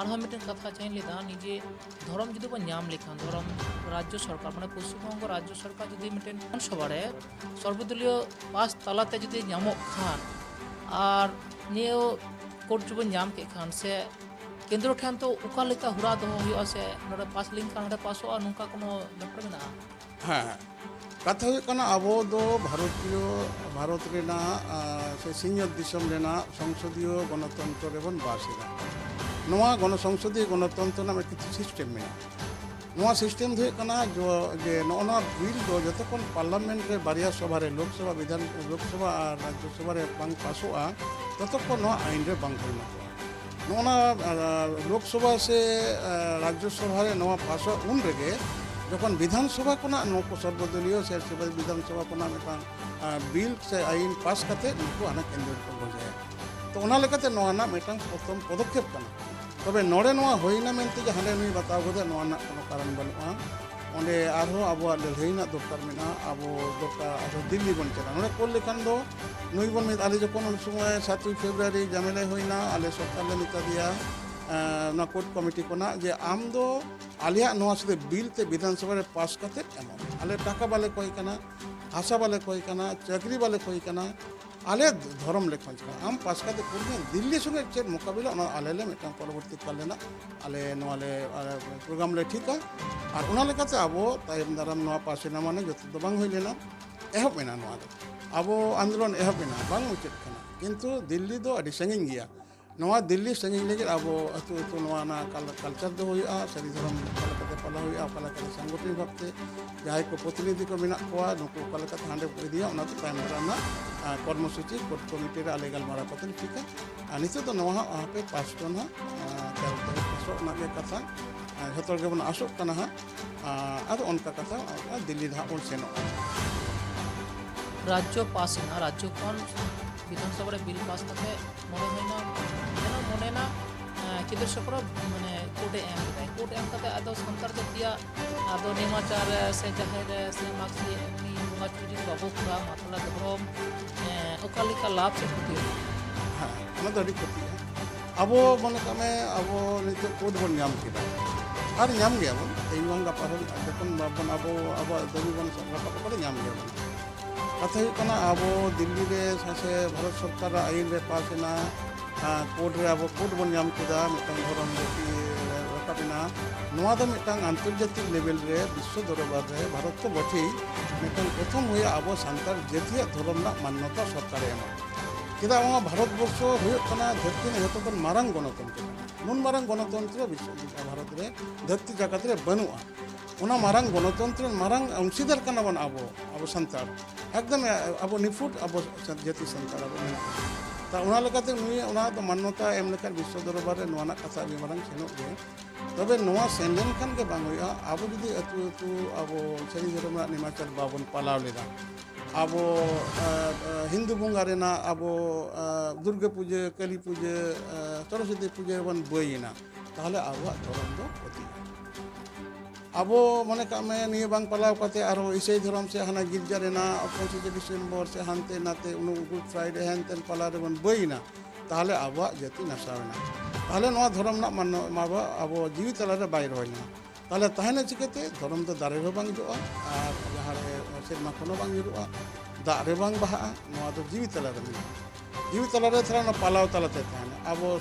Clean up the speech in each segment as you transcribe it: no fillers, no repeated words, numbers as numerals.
ᱟᱨᱦᱚᱸ ᱢᱤᱫᱴᱮᱱ ᱠᱟᱛᱷᱟ ᱪᱟᱹᱧ ᱞᱟᱹᱭᱫᱟ ᱱᱤᱡᱮ ᱫᱷᱚᱨᱚᱢ ᱡᱩᱫᱤ ᱵᱚᱱ ᱧᱟᱢ ᱞᱮᱠᱷᱟᱱ ᱫᱷᱚᱨᱚᱢ ᱨᱟᱡᱽᱡᱚ ᱥᱚᱨᱠᱟর মানে পশ্চিমবঙ্গ রাজ্য সরকার যদি মিটেন বিধানসভারে সর্বদলীয় পাস তালাতে যদি ᱧᱟᱢᱚᱜ ᱠᱷᱟᱱ ᱟᱨ ᱱᱤᱭᱟᱹ ᱠᱳᱰ ᱡᱩᱵᱚᱱ ᱧᱟᱢ ᱠᱮᱫ ᱠᱷᱟᱱ ᱥᱮ ᱠᱮᱱᱫᱨᱚ ᱴᱷᱮᱱ ᱛᱚ ᱚᱠᱟ ᱞᱮᱠᱟ ᱦᱚᱨᱟ ᱫᱚᱦᱚ ᱦᱩᱭᱩᱜᱼᱟ ᱥᱮ ᱱᱚᱰᱮ ᱯᱟᱥ ᱞᱮᱱᱠᱷᱟᱱ ᱱᱚᱰᱮ ᱯᱟᱥᱚᱜᱼᱟ ᱱᱚᱝᱠᱟ ᱠᱳᱱᱳ ᱵᱮᱯᱟᱨ ᱢᱮᱱᱟᱜᱼᱟ? ᱦᱮᱸ ᱠᱟᱛᱷᱟ ᱦᱩᱭᱩᱜ ᱠᱟᱱᱟ ᱟᱵᱚ ᱫᱚ ᱵᱷᱟᱨᱚᱛ ᱨᱮᱱᱟᱜ ᱥᱮ ᱥᱤᱧᱚᱛ ᱫᱤᱥᱚᱢ ᱨᱮᱱᱟᱜ ᱥᱚᱝᱥᱚᱫᱤᱭᱚ ᱜᱚণᱛᱚᱱᱛᱨᱚ ᱨᱮᱵᱚᱱ ᱵᱟᱥ ᱮᱫᱟ᱾ ᱱᱚᱣᱟ ᱥᱚᱝᱥᱚᱫᱤᱭᱚ ᱜᱚণᱛᱚᱱᱛᱨᱚ ᱨᱮᱱᱟᱜ ᱢᱤᱫᱴᱤᱡ ᱥᱤᱥᱴᱮᱢ ᱢᱮᱱᱟᱜᱼᱟ᱾ ᱱᱚᱣᱟ ᱥᱤᱥᱴᱮᱢ ᱫᱚ ᱦᱩᱭᱩᱜ ᱠᱟᱱᱟ ᱡᱮ ᱱᱚᱜᱼᱚ ᱱᱚᱣᱟ ᱵᱤᱞ ᱫᱚ ᱡᱚᱛᱚᱠᱷᱚᱱ ᱯᱟᱨᱞᱟᱢᱮᱱᱴ ᱨᱮ ᱵᱟᱨᱭᱟ ᱥᱚᱵᱷᱟ ᱨᱮ ᱞᱳᱠᱥᱚᱵᱷᱟ ᱟᱨ ᱨᱟᱡᱽᱡᱚ ᱥᱚᱵᱷᱟ ᱨᱮ ᱵᱟᱝ ᱯᱟᱥᱚᱜᱼᱟ ᱛᱚᱛᱚᱠᱷᱚᱱ ᱱᱚᱣᱟ ᱟইন ᱨᱮ ᱵᱟᱝ ᱯᱚᱨᱤণᱚᱛᱚᱜᱼᱟ। ᱱᱚᱜᱼᱚ ᱱᱚᱣᱟ ᱞᱳᱠᱥᱚᱵᱷᱟ ᱥᱮ ᱨᱟᱡᱽᱡᱚ ᱥᱚᱵᱷᱟ ᱨᱮ ᱱᱚᱣᱟ ᱯᱟᱥᱚᱜ ᱩᱱ ᱨᱮᱜᱮ যখন বিধানসভা কোনা নুকু সর্বদলীয় সে বিধানসভা কোনা মিটাং বিল সে আইন পাস কাতে নুকু আনা কেন্দ্র ᱠᱚ ᱵᱷᱮᱡᱟᱭᱟ। তো ᱚᱱᱟ ᱞᱮᱠᱟᱛᱮ ᱱᱚᱣᱟ ᱨᱮᱱᱟᱜ ᱢᱤᱫᱴᱟᱝ ᱯᱨᱚᱛᱷᱚᱢ ᱯᱚᱫᱚᱠᱷᱮᱯ ᱠᱟᱱᱟ। ᱛᱚᱵᱮ ᱱᱚᱰᱮ ᱱᱚᱣᱟ ᱦᱩᱭᱱᱟ ᱢᱮᱱᱛᱮ ᱡᱮ ᱦᱟᱸᱰᱮ ᱱᱩᱭ ᱵᱟᱛᱟᱣ ᱜᱚᱫᱟ ᱱᱚᱣᱟ ᱨᱮᱱᱟᱜ কোনো ᱠᱟᱨᱚᱱ ᱵᱟᱹᱱᱩᱜᱼᱟ। ᱚᱸᱰᱮ ᱟᱨᱦᱚᱸ ᱟᱵᱚᱣᱟᱜ ᱞᱟᱹᱲᱦᱟᱹᱭ ᱨᱮᱱᱟᱜ ᱫᱚᱨᱠᱟর ᱢᱮᱱᱟᱜᱼᱟ। ᱟᱵᱚ ᱫᱚᱨᱠᱟর ᱟᱨᱦᱚᱸ ᱫᱤল্ᱞᱤ ᱵᱚᱱ ᱪᱟᱞᱟᱜᱼᱟ। ᱱᱚᱰᱮ ᱠᱳᱞ ᱞᱮᱠᱷᱟᱱ ᱫᱚ ᱱᱩᱭ ᱵᱚᱱ ᱟᱞᱮ ᱡᱚᱠᱷᱚᱱ ᱩᱱ ᱥᱚᱢᱚᱭ 7 ᱯᱷᱮᱵᱨᱩয়ারি ᱡᱟᱢᱮᱞᱟ ᱦᱩᱭᱱᱟ ᱟᱞᱮ ᱥᱚᱨᱠᱟর ᱞᱮ ᱢᱮᱛᱟ ᱫᱮᱭᱟ ᱱᱚᱣᱟ ᱠᱳর্ট কমিটি ᱠᱷᱚᱱᱟᱜ ᱡᱮ ᱟᱢ ᱫᱚ ᱟᱞᱮᱭᱟᱜ ᱱᱚᱣᱟ ᱥᱩᱫᱷᱩ ᱵᱤᱞ ᱛᱮ ᱵᱤধানসভা ᱨᱮ ᱯᱟᱥ ᱠᱟᱛᱮ ᱮᱢᱚᱜ ᱟᱞᱮ ᱴᱟকা ᱵᱟᱞᱮ ᱠᱚᱭ ᱠᱟᱱᱟ ᱦᱟᱥᱟ ᱵᱟᱞᱮ ᱠᱚᱭ ᱠᱟᱱᱟ ᱪᱟᱹᱠᱨᱤ ᱵᱟᱞᱮ ᱠᱚᱭ ᱠᱟᱱᱟ ᱟᱞᱮ ᱫᱷᱚᱨᱚᱢ ᱞᱮ ᱠᱷᱚᱡ ᱠᱟᱱᱟ ᱟᱢ ᱯᱟᱥ ᱠᱟᱛᱮ ᱠᱩᱞᱢᱮ ᱫᱤল্ᱞᱤ ᱥᱚᱸᱜᱮ ᱪᱮᱫ ᱢᱳকাবিলা ᱚᱱᱟ ᱟᱞᱮ ᱞᱮ ᱢᱤᱫᱴᱟᱝ ᱯᱚᱨᱚᱵᱚᱨᱛᱤ ᱠᱟᱞ ᱨᱮᱱᱟᱜ ᱟᱞᱮ ᱱᱚᱣᱟ ᱞᱮ ᱯᱨᱳᱜᱨᱟᱢ ᱞᱮ ᱴᱷᱤᱠᱟ ᱟᱨ ᱚᱱᱟ ᱞᱮᱠᱟᱛᱮ ᱟᱵᱚ ᱛᱟᱭᱚᱢ ᱫᱟᱨᱟᱢ ᱱᱚᱣᱟ ᱯᱟᱥᱮᱱᱟ ᱢᱟᱱᱮ ᱡᱚᱛᱚ ᱫᱚ ᱵᱟᱝ ᱦᱩᱭ ᱞᱮᱱᱟ ᱮᱦᱚᱵ ᱮᱱᱟ ᱱᱚᱣᱟ ᱫᱚ ᱟᱵᱚ ᱟᱱᱫᱳᱞᱚᱱ ᱮᱦᱚᱵ ᱮᱱᱟ ᱵᱟᱝ ᱢᱩᱪᱟᱹᱫ ᱠᱟᱱᱟ ᱠᱤᱱᱛᱩ ᱫᱤল্ᱞᱤ ᱫᱚ ᱟᱹᱰᱤ ᱥᱟᱺᱜᱤᱧ ᱜᱮᱭᱟ। ᱱᱚᱣᱟ ᱫᱤল্ᱞᱤ ᱥᱟᱺᱜᱤᱧ ᱞᱟᱹᱜᱤᱫ ᱟᱵᱚ ᱟᱹᱛᱩ ᱟᱹᱛᱩ ᱱᱚᱣᱟ ᱠᱟᱞᱪᱟᱨ ᱫᱚ ᱦᱩᱭᱩᱜᱼᱟ ᱥᱟᱹᱨᱤ ᱫᱷᱚᱨᱚᱢ ᱚᱠᱟ ᱞᱮᱠᱟᱛᱮ ᱯᱟᱞᱟᱣ ᱦᱩᱭᱩᱜᱼᱟ ᱚᱠᱟ ᱞᱮᱠᱟᱛᱮ ᱥᱟᱝᱜᱚᱴᱷᱚᱱᱤᱠ ᱵᱷᱟᱵᱛᱮ ᱡᱟᱦᱟᱸᱭ ᱠᱚ ᱯᱨᱚᱛᱤᱱᱤᱫᱷᱤ ᱠᱚ ᱢᱮᱱᱟᱜ ᱠᱚᱣᱟ ᱱᱩᱠᱩ ᱚᱠᱟ ᱞᱮᱠᱟᱛᱮ ᱦᱟᱸᱰᱮ ᱠᱚ ᱤᱫᱤᱭᱟ ᱚᱱᱟ ᱫᱚ ᱛᱟᱭᱚᱢ ᱫᱟᱨᱟᱢ ᱨᱮᱱᱟᱜ ᱠᱚᱨᱢᱚᱥᱩᱪᱤ ᱠᱳর্ট ᱠᱚᱢᱤᱴᱤ ᱨᱮ ᱟᱞᱮ ᱜᱟᱞᱢᱟᱨᱟᱣ ᱠᱟᱛᱮ ᱴᱷᱤᱠᱟ ᱟᱨ ᱱᱤᱛᱚᱜ ᱫᱚ ᱱᱚᱣᱟ ᱦᱟᱯᱮ ᱯᱟᱥ ᱫᱚ ᱱᱟᱦᱟᱜ ᱯᱟᱥᱚᱜ ᱨᱮᱱᱟᱜ ᱜᱮ ᱠᱟᱛᱷᱟ ᱡᱷᱚᱛᱚ ᱦᱚᱲ ᱜᱮᱵᱚᱱ ᱟᱥᱚᱜ ᱠᱟᱱᱟ ᱦᱟᱸᱜ ᱟᱫᱚ ᱚᱱᱠᱟ ᱠᱟᱛᱷᱟ ᱫᱤল্ᱞᱤ ᱫᱚ ᱦᱟᱸᱜ ᱵᱚᱱ ᱥᱮᱱᱚᱜᱼᱟ। রাজ্য পাস না রাজ্য খন বিধানসভা বিল পাস কাতে মনে হয় না যেন মনে না কেন্দ্র সরকার মানে কোর্টে এম কেদায় কোর্ট এম কাতে আদৌ সরকার জাতীয় আদৌ নেমাচার সে জাহের সে মাক্সি এমনি বঙ্গা চুরি বাবু পুরা মাতলা ধর্ম অকালিকা লাভ সে ক্ষতি হ্যাঁ ᱚᱱᱟ ᱫᱚ ᱟᱹᱰᱤ ᱠᱷᱚᱛᱤᱜᱼᱟ। ᱟᱵᱚ ᱢᱚᱱᱮ ᱠᱟᱜ ᱢᱮ ᱟᱵᱚ ᱱᱤᱛᱚᱜ ᱠᱳᱰ ᱵᱚᱱ ᱧᱟᱢ ᱠᱮᱫᱟ ᱟᱨ ᱧᱟᱢ ᱜᱮᱭᱟᱵᱚᱱ ᱛᱮᱦᱮᱧ ᱵᱟᱝ ᱜᱟᱯᱟ ᱦᱚᱸ ᱡᱚᱠᱷᱚᱱ ᱵᱟᱵᱚᱱ ᱟᱵᱚᱣᱟᱜ ᱫᱟᱹᱵᱤ ᱵᱚᱱ ᱨᱟᱠᱟᱵ ᱠᱟᱛᱮ ᱧᱟᱢ ᱜᱮᱭᱟᱵᱚᱱ। ᱠᱟᱛᱷᱟ ᱦᱩᱭᱩᱜ ᱠᱟᱱᱟ ᱟᱵᱚ ᱫᱤল্ᱞᱤ ᱨᱮ ᱥᱮ ᱵᱷᱟᱨᱚᱛ ᱥᱚᱨᱠᱟᱨᱟᱜ ᱟᱹᱭᱤᱱ ᱨᱮ ᱯᱟᱥ ᱮᱱᱟ ᱠᱳᱰ ᱨᱮ ᱟᱵᱚ ᱠᱳᱰ ᱵᱚᱱ ᱧᱟᱢ ᱠᱮᱫᱟ ᱢᱤᱫᱴᱟᱝ ᱫᱷᱚᱨᱚᱢ ᱡᱟᱹᱛᱤ ᱨᱟᱠᱟᱵ ᱮᱱᱟ ᱱᱚᱣᱟ ᱫᱚ ᱢᱤᱫᱴᱟᱝ ᱟন্তর্জাতিক লেভেল ᱨᱮ ᱵᱤᱥᱥᱚ ᱫᱚᱨᱵᱟᱨ ᱨᱮ ᱵᱷᱟᱨᱚᱛ ᱛᱚ ᱵᱚᱴᱷᱮই ᱢᱤᱫᱴᱟᱝ ᱯᱨᱚᱛᱷᱚᱢ ᱦᱩᱭᱩᱜᱼᱟ ᱟᱵᱚ ᱥᱟᱱᱛᱟᱲ ᱡᱟᱹᱛᱤᱭᱟᱜ ᱫᱷᱚᱨᱚᱢ ᱨᱮᱱᱟᱜ ᱢᱟᱱᱱᱚᱛᱟ ᱥᱚᱨᱠᱟᱨᱮ ᱮᱢᱟ। ᱪᱮᱫᱟᱜ ᱚᱱᱟ ᱵᱷᱟᱨᱚᱛ ᱵᱚᱨᱥᱚ ᱦᱩᱭᱩᱜ ᱠᱟᱱᱟ ᱫᱷᱟᱹᱨᱛᱤ ᱨᱮᱱᱟᱜ ᱡᱚᱛᱚ ᱠᱷᱚᱱ ᱢᱟᱨᱟᱝ ᱜᱚণᱛᱚᱱᱛᱨᱚ ᱱᱩᱱ ᱢᱟᱨᱟᱝ ᱜᱚণᱛᱚᱱᱛᱨᱚ ᱵᱤᱥᱥᱚ ᱵᱷᱟᱨᱚᱛ ᱨᱮ ᱫᱷᱟᱹᱨᱛᱤ ᱡᱟᱠᱟᱛ ᱨᱮ ᱵᱟᱹᱱᱩᱜᱼᱟ। ᱚᱱᱟ ᱢᱟᱨᱟᱝ ᱜᱚণᱛᱚᱱᱛᱨᱚ ᱢᱟᱨᱟᱝ ᱚᱝশীদার ᱠᱟᱱᱟ ᱵᱚᱱ ᱟᱵᱚ ᱥᱟᱱᱛᱟᱲ ᱮᱠᱫᱚᱢ ᱟᱵᱚ ᱱᱤᱯᱷᱩᱴ ᱟᱵᱚ ᱡᱟᱹᱛᱤ ᱥᱟᱱᱛᱟᱲ ᱟᱵᱚ ᱢᱮᱱᱟᱜ ᱵᱚᱱᱟ। তা ᱚᱱᱟ লেকাতে নুই ᱚᱱᱟ ᱫᱚ মান্যতা ᱮᱢ ᱞᱮᱠᱷᱟᱱ ᱵᱤᱥᱥᱚ ᱫᱚᱨᱵᱟᱨ ᱨᱮ ᱱᱚᱣᱟ ᱨᱮᱱᱟᱜ ᱠᱟᱛᱷᱟ ᱟᱹᱰᱤ ᱢᱟᱨᱟᱝ ᱥᱮᱱᱚᱜ ᱜᱮ ᱛᱚᱵᱮ ᱱᱚᱣᱟ ᱥᱮᱱ ᱞᱮᱱᱠᱷᱟᱱ ᱜᱮ ᱵᱟᱝ ᱦᱩᱭᱩᱜᱼᱟ ᱟᱵᱚ ᱡᱩᱫᱤ ᱟᱹᱛᱩ ᱟᱹᱛᱩ ᱟᱵᱚ ᱥᱟᱹᱨᱤ ᱫᱷᱚᱨᱚᱢ ᱨᱮᱱᱟᱜ নেমাচার ᱵᱟᱵᱚᱱ ᱯᱟᱞᱟᱣ ᱞᱮᱫᱟ ᱟᱵᱚ হিন্দু বঙ্গা ᱨᱮᱱᱟᱜ ᱟᱵᱚ দুর্গা পুজো কালী পুজো সরস্বতী পুজো ᱵᱚᱱ ᱵᱟᱹᱭᱮᱱᱟ ᱛᱟᱦᱚᱞᱮ ᱟᱵᱚᱣᱟᱜ ᱫᱷᱚᱨᱚᱢ ᱫᱚ ᱠᱷᱚᱛᱤᱜᱼᱟ। ᱟᱵᱚ ᱢᱚᱱᱮ ᱠᱟᱜ ᱢᱮ ᱱᱤᱭᱟᱹ ᱵᱟᱝ ᱯᱟᱞᱟᱣ ᱠᱟᱛᱮ ᱟᱨᱦᱚᱸ ᱤᱥᱟᱹᱭ ᱫᱷᱚᱨᱚᱢ ᱥᱮ ᱦᱟᱱᱟ ᱜᱤᱨᱡᱟ ᱨᱮᱱᱟᱜ 25 ᱰᱤᱥᱮᱢᱵᱚᱨ ᱥᱮ ᱦᱟᱱᱛᱮ ᱱᱟᱛᱮ ᱜᱩᱰ ᱯᱷᱨᱟইᱰᱮ ᱦᱮᱱᱛᱮᱱ ᱯᱟᱞᱟᱣ ᱨᱮᱵᱚᱱ ᱵᱟᱹᱭᱮᱱᱟ তাহলে আবহাওয়া জাতি নাশাওনা তাহলে নোয়া ধর্ম না মানবা আবো জীবী তালারে বাইর হয় না তাহলে তাহলে চিকাতে ধর্ম তো দারে ᱦᱚᱸ ᱵᱟᱝ ᱡᱚᱜᱼᱟ ᱟᱨ ᱡᱟᱦᱟᱸᱨᱮ ᱥᱮᱨᱢᱟ ᱠᱷᱚᱱ ᱦᱚᱸ ᱵᱟᱝ ᱧᱩᱨᱩᱜᱼᱟ ᱫᱟᱜ ᱨᱮ ᱵᱟᱝ ᱵᱟᱦᱟᱜᱼᱟ ᱱᱚᱣᱟ ᱫᱚ ᱡᱤᱣᱤ ᱛᱟᱞᱟᱨᱮ ᱢᱮᱱᱟᱜᱼᱟ ᱡᱤᱣᱤ ᱛᱟᱞᱟᱨᱮ ᱛᱷᱚᱲᱟ ᱚᱱᱟ ᱯᱟᱞᱟᱣ ᱛᱟᱞᱟᱛᱮ ᱛᱟᱦᱮᱱᱟ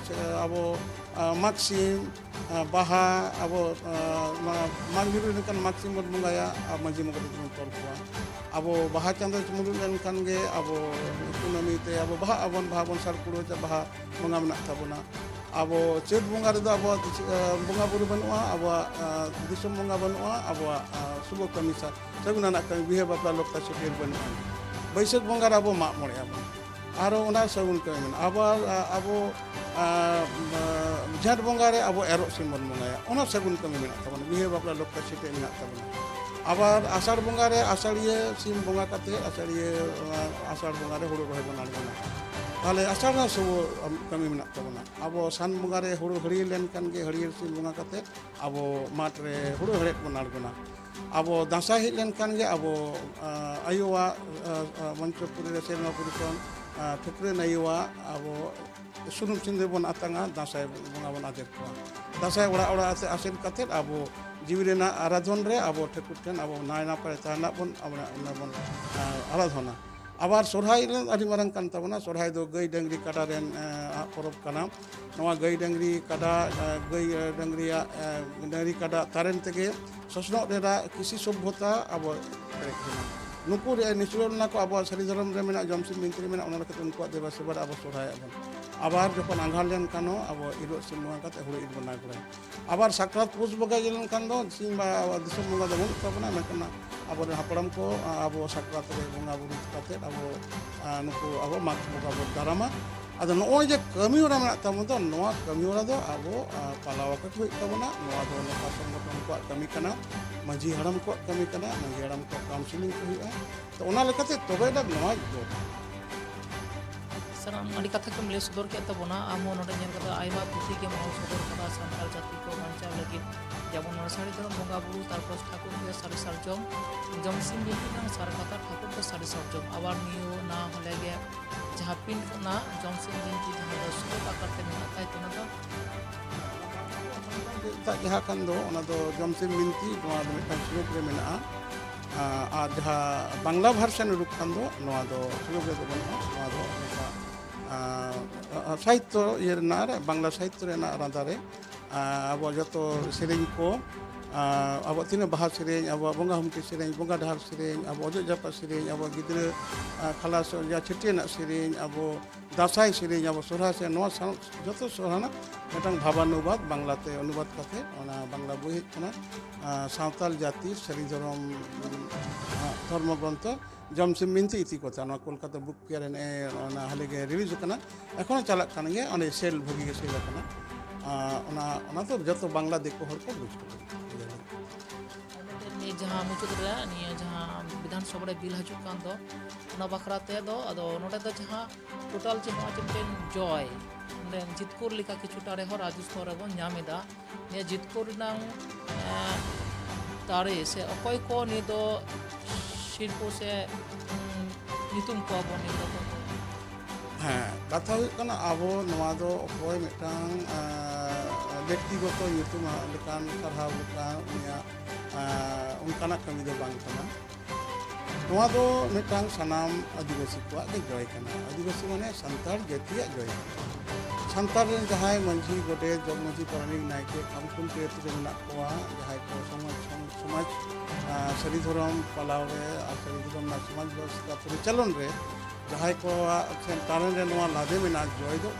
ᱟᱵᱚ ᱢᱟᱜᱽᱥᱤᱢ ᱵᱟᱦᱟ ᱟᱵᱚ ᱢᱟᱜᱽ ᱧᱩᱨᱩ ᱞᱮᱱᱠᱷᱟᱱ ᱢᱟᱜᱽᱥᱤᱢ ᱵᱚᱱ ᱵᱚᱸᱜᱟᱭᱟ ᱟᱨ ᱢᱟᱹᱡᱷᱤ ᱢᱚᱬᱮ ᱵᱚᱱ ᱛᱚᱞ ᱠᱚᱣᱟ ᱟᱵᱚ ᱵᱟᱦᱟ ᱪᱟᱸᱫᱳ ᱢᱩᱞᱩᱜ ᱞᱮᱱᱠᱷᱟᱱ ᱜᱮ ᱟᱵᱚ ᱠᱩᱱᱟᱹᱢᱤ ᱛᱮ ᱟᱵᱚ ᱵᱟᱦᱟ ᱵᱚᱱ ᱥᱟᱨ ᱠᱩᱲᱟᱹᱣ ᱵᱟᱦᱟ ᱵᱚᱸᱜᱟ ᱢᱮᱱᱟᱜ ᱛᱟᱵᱚᱱᱟ ᱟᱵᱚ ᱪᱟᱹᱛ ᱵᱚᱸᱜᱟ ᱨᱮᱫᱚ ᱟᱵᱚᱣᱟᱜ ᱵᱚᱸᱜᱟ ᱵᱩᱨᱩ ᱵᱟᱹᱱᱩᱜᱼᱟ ᱟᱵᱚᱣᱟᱜ ᱫᱤᱥᱚᱢ ᱵᱚᱸᱜᱟ ᱵᱟᱹᱱᱩᱜᱼᱟ ᱟᱵᱚᱣᱟᱜ ᱥᱩᱵ ᱠᱟᱹᱢᱤ ᱥᱟᱹᱜᱩᱱ ᱟᱱᱟᱜ ᱠᱟᱹᱢᱤ ᱵᱤᱦᱟᱹ ᱵᱟᱯᱞᱟ ᱞᱚᱠᱛᱟ ᱪᱷᱟᱹᱴᱭᱟᱹᱨ ᱵᱟᱹᱱᱩᱜᱼᱟ ᱵᱟᱹᱭᱥᱟᱹᱠᱷ ᱵᱚᱸᱜᱟ ᱨᱮ ᱟᱵᱚ ᱢᱟᱜ ᱢᱚᱬᱮ ᱟᱵᱚᱱ ᱟᱨᱚ ᱚᱱᱟ ᱥᱟᱹᱜᱩᱱ ᱠᱟᱹᱢᱤ ᱢᱮᱱᱟᱜᱼᱟ ᱟᱵᱚ ᱡᱷᱮᱸᱴ ᱵᱚᱸᱜᱟ ᱨᱮ ᱟᱵᱚ ᱮᱨᱚᱜ ᱥᱤᱢ ᱵᱚᱱ ᱵᱚᱸᱜᱟᱭᱟ ᱚᱱᱟ ᱥᱟᱹᱜᱩᱱ ᱠᱟᱹᱢᱤ ᱢᱮᱱᱟᱜ ᱛᱟᱵᱚᱱᱟ ᱵᱤᱦᱟᱹ ᱵᱟᱯᱞᱟ ᱞᱚᱠᱛᱟ ᱪᱷᱟᱹᱴᱭᱟᱹᱨ ᱢᱮᱱᱟᱜ ᱛᱟᱵᱚᱱᱟ আবার আষাঢ় বঙ্গা রে আষাঢ়িয়া সিম বঙ্গা কাতে আষাঢ়িয়া আষাঢ় বঙ্গা রে হুড়ু রহয় বন আᱬগোনা তাহলে আষাঢ় ᱨᱮᱱᱟᱜ ᱥᱩᱵ ᱠᱟᱹᱢᱤ ᱢᱮᱱᱟᱜ ᱛᱟᱵᱚᱱᱟ ᱟᱵᱚ ᱥᱟᱱ ᱵᱚᱸᱜᱟ ᱨᱮ ᱦᱩᱲᱩ ᱦᱟᱹᱲᱭᱟᱹᱲ ᱞᱮᱱᱠᱷᱟᱱ ᱜᱮ ᱦᱟᱹᱲᱭᱟᱹᱲ ᱥᱤᱢ ᱵᱚᱸᱜᱟ ᱠᱟᱛᱮ ᱟᱵᱚ ᱢᱟᱴᱷ ᱨᱮ ᱦᱩᱲᱩ ᱦᱮᱲᱦᱮᱫ ᱵᱚᱱ ᱟᱬᱜᱚᱱᱟ ᱟᱵᱚ ᱫᱟᱸᱥᱟᱭ ᱦᱮᱡ ᱞᱮᱱᱠᱷᱟᱱ ᱜᱮ ᱟᱵᱚ ᱟᱭᱳᱣᱟᱜ ᱢᱚᱧᱪᱚᱯᱩᱨᱤ ᱨᱮ ᱥᱮᱨᱢᱟᱯᱩᱨᱤ ᱠᱷᱚᱱ ᱴᱷᱩᱠᱨᱟᱹᱱ ᱟᱭᱳᱣᱟᱜ ᱟᱵᱚ sunum sindir bon atanga dasai bunga bon ader ko dasai ora ate asen katet abo jiwi rena aradhon re abo Thakur ठेन abo nai napare tahana bon abona bon aradhona abar sorhai ren adi marang kan tabona sorhai do gai dangri kada ren porob kana noa gai dangri kada dangri kada taren tege sosno dera kisi sobbhota abo nuku re nisrol na ko abo sari dharam re mena jamsin mintri mena ona lakat unku deba sebar abo sorhai abon abar jokon anggal len kano abo iro semua kat huru id bonai kore abar sakrat pus boga jelen kan do simba disum boga dabon tabona mekana abo haparam ko abo sakrat re bonga buru kate abo nuku abo mak boga bo darama ado no je kami ora mena tamu do no kami ora do abo palawa ka ko tabona no ado no pasang ko kami kana maji haram ko kami kana maji haram ko counseling ko huya to ona lekate tobe da no do sir अड़ी कथा को मिले सदर के तबना आमो नोडे ñel kata Aima पुथि के Maui सदर कथा सानताल जाति को बांचाव लगी जेमन साड़ी धरम बंगा बुरु तारपर ठाकुर के साड़ी सारजम जमसिम बिनती नाम सार कथा ठाकुर के साड़ी सारजम आबार नियो ना हले गे जहां पिन ना जमसिम बिनती जहां द सुबह आकारते मेना ताई तना दा tak jaha kan do ona do jamsim binti noa do metan suluk re mena a jaha bangla version ruk kan do noa do suluk re do noa do sahityo yer na bangla sahityo re na radare abo joto sereng ko abo tina bahar sereng abo bonga humki sereng bonga dahar sereng abo ojo japa sereng abo gidre khalas ya chete na sereng abo dasai sereng abo sorha se noa joto sorhana metang bhabanubat banglate অনুবাদ kate ona bangla boi kana santal jatir sari dharam dharma grantha jamsim binti iti kotha ona kolkata book fair ne ona halege release kana ekhon chalak kan ge one sel bhogi ge sel kana ona to joto bangla deko hor ko bujh ko ni जहां मुचुद रे निया जहां विधान सभा रे bill हजु कान दो ona bakrate do ado node do जहां total je ma chimten joy जितकोर लिखा किछुटा रे हर राजस्व रे बन ᱧᱟᱢᱮᱫᱟ ने जितकोर नang तारे से अकय को नि दो शिल्प से नितुम को बन नि दो kata huyuk kana abo noa do okoy metang ব্যক্তিগত nyutum lekan sarhaw lekan unia unkanak kami do bang kana noa do metang sanam adivasi ko ge joy kana adivasi mane santal jatiya joy santar ren jahai manji gode jog manji paranik naike kamkun te tu mena koa jahai ko samaj sari dharam palaw re sari dharam na samaj ব্যবস্থা পরিচালন re jahai ko taran re noa lade mena joy do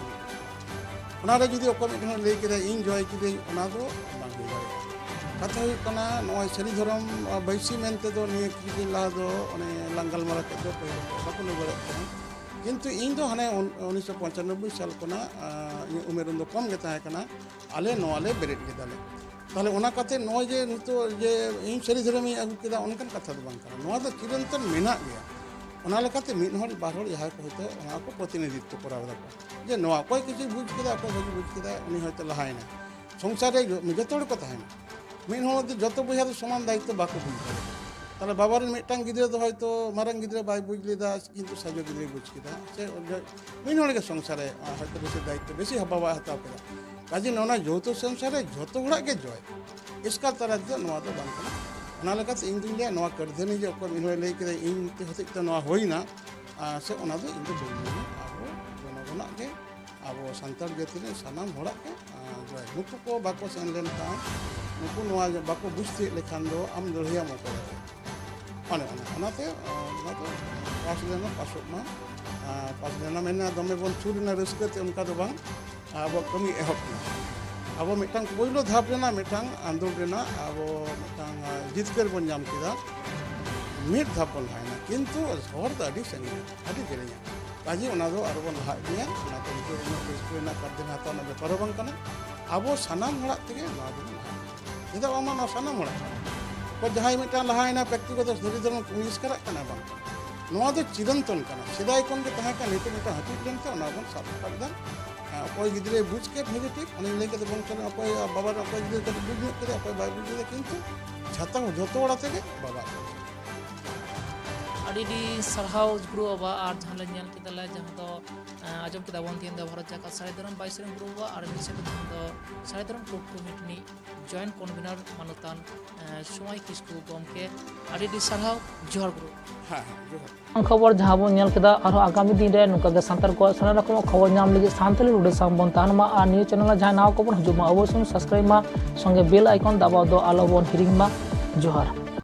ona re judi okko midhon lei kida in joy kide ona do bang hui dare katha hui kana noa sari dharam baisi mente do ni kidi la do one langal mara ke do bako le bare किंतु इन दो हने 1995 साल कोना उमेर दो कम गे ताहे कना आले नोआले बेरेट के दाले ताले ओना कते नो जे नितो जे इन सरी धरमी अगु केदा ओनकन कथा दो बांग कना नोआ दो चिरंतन मेना गया ओना लेकाते मिद हर बार हर यहा को होते ओना को प्रतिनिधित्व कराव दा जे नोआ कोई किछि बुझ केदा को बुझ केदा उनी होते लहायना संसार रे जतोड़ को ताहे मिद हर जतो बुझा दो समान दायित्व बाको बुझ करे ताले बाबार मिटang गिद्रे दो होयतो मारंग गिद्रे बाय बुझ लेदा किंतु साजो गिद्रे बुझ केदा से मिन होले के संसार रे होयतो बेसी दायित्व बेसी हबावा हता केदा काजी नोना जोतो संसार रे जोतो गुड़ा के जॉय इसका तरह दो नोआ दो बांग कना ओना लेकाते इन दिन ले नोआ करधनी जे को मिन होय ले केदा इन ते होते त नोआ होइना से ओना दो इन दो बोलनी आबो जनगणना के आबो संताल जाति रे सनाम होड़ा के जॉय नुकु को बाको सेन लेन का नुकु नोआ बाको बुझते लेखान दो आम दढ़िया मको ओनाते पास लेना पासोक मा पास लेना मेना दमे बन चुरना रस्कते उनका दो बांग abo kami ehok na abo metang poilo dhap rena metang andol rena abo metang jitkar bon nyam kida mid dhap bon haina kintu hor da adi sangi adi jelenya kaji ona do aro bon ha dia ona to itu na kadden hata na beparo bang kana abo sanam horak tege na do ida ama na sanam horak ko jahai metang lahaina ব্যক্তিগত ধরি ধরন police karak kana bang noa do chiranton kana sidai kon ge taha ka nete nete hati jente ona bon sab kaddan अकोय गिद्रे बुझ के भेजे ठीक उन्हें लेके तो बंचन अकोय बाबा अकोय गिद्रे तो बुझ नहीं करे अकोय बाय बुझे किंतु छाता जतो बड़ा थे बाबा ᱟᱹᱰᱤ ᱥᱟᱨᱦᱟᱣ ᱜᱩᱨᱩ ᱵᱟᱵᱟ ᱟᱨ ᱡᱟᱦᱟᱸ ᱞᱮ ᱧᱮᱞ ᱠᱮᱫᱟᱞᱮ ᱡᱟᱦᱟᱸ ᱫᱚ ᱟᱸᱡᱚᱢ ᱠᱮᱫᱟ ᱵᱚᱱ ᱛᱮᱦᱮᱧ ᱫᱚ ᱵᱷᱟᱨᱚᱛ ᱡᱟᱠᱟᱛ ᱥᱟᱹᱲᱤ ᱫᱷᱚᱨᱚᱢ 22 ᱨᱮᱱ ᱜᱩᱨᱩ ᱵᱟᱵᱟ ᱟᱨ ᱢᱤᱫ ᱥᱮᱫ ᱡᱟᱦᱟᱸ ᱫᱚ ᱥᱟᱹᱲᱤ ᱫᱷᱚᱨᱚᱢ ᱠᱳᱨᱴ ᱠᱚᱢᱤᱴᱤ ᱨᱤᱱᱤᱡ ᱡᱚᱭᱮᱱᱴ ᱠᱚᱱᱵᱷᱮᱱᱟᱨ ᱢᱟᱱᱚᱛᱟᱱ ᱥᱚᱢᱟᱭ ᱠᱤᱥᱠᱩ ᱜᱚᱢᱠᱮ ᱟᱹᱰᱤ ᱥᱟᱨᱦᱟᱣ ᱡᱚᱦᱟᱨ ᱜᱩᱨᱩ ᱦᱮᱸ ᱡᱚᱦᱟᱨ ᱠᱷᱚᱵᱚᱨ ᱡᱟᱦᱟᱸ ᱵᱚᱱ ᱧᱮᱞ ᱠᱮᱫᱟ ᱟᱨᱦᱚᱸ ᱟᱜᱟᱢী ᱫᱤᱱ ᱨᱮ ᱱᱚᱝᱠᱟ ᱜᱮ ᱥᱟᱱᱛᱟᱲ ᱠᱚᱣᱟᱜ ᱥᱟᱱᱟᱢ ᱨᱚᱠᱚᱢ ᱠᱷᱚᱵᱚᱨ ᱧᱟᱢ ᱞᱟᱹᱜᱤᱫ ᱥᱟᱱᱛᱟᱲᱤ ᱨᱩᱰᱟᱹ ᱥᱟᱶ ᱵᱚᱱ ᱛᱟᱦᱮᱱ ᱢᱟ ᱟᱨ ᱱᱤᱭᱟᱹ ᱪᱮᱱᱮᱞ ᱨᱮ ᱡᱟᱦᱟᱸ ᱱᱟᱣᱟ ᱠᱚᱵᱚᱱ ᱦᱤᱡᱩᱜ ᱢᱟ ᱚᱵᱚᱥᱥᱳᱭ ᱥᱟᱵᱥᱠᱨᱟᱭᱤᱵ ᱢᱟ ᱥᱚᱸᱜᱮ ᱵᱮᱞ ᱟᱭᱠᱚᱱ ᱫᱟᱵᱟᱣ ᱫᱚ ᱟᱞᱚ ᱵᱚᱱ ᱦᱤᱲᱤᱧ ᱢᱟ ᱡᱚᱦᱟᱨ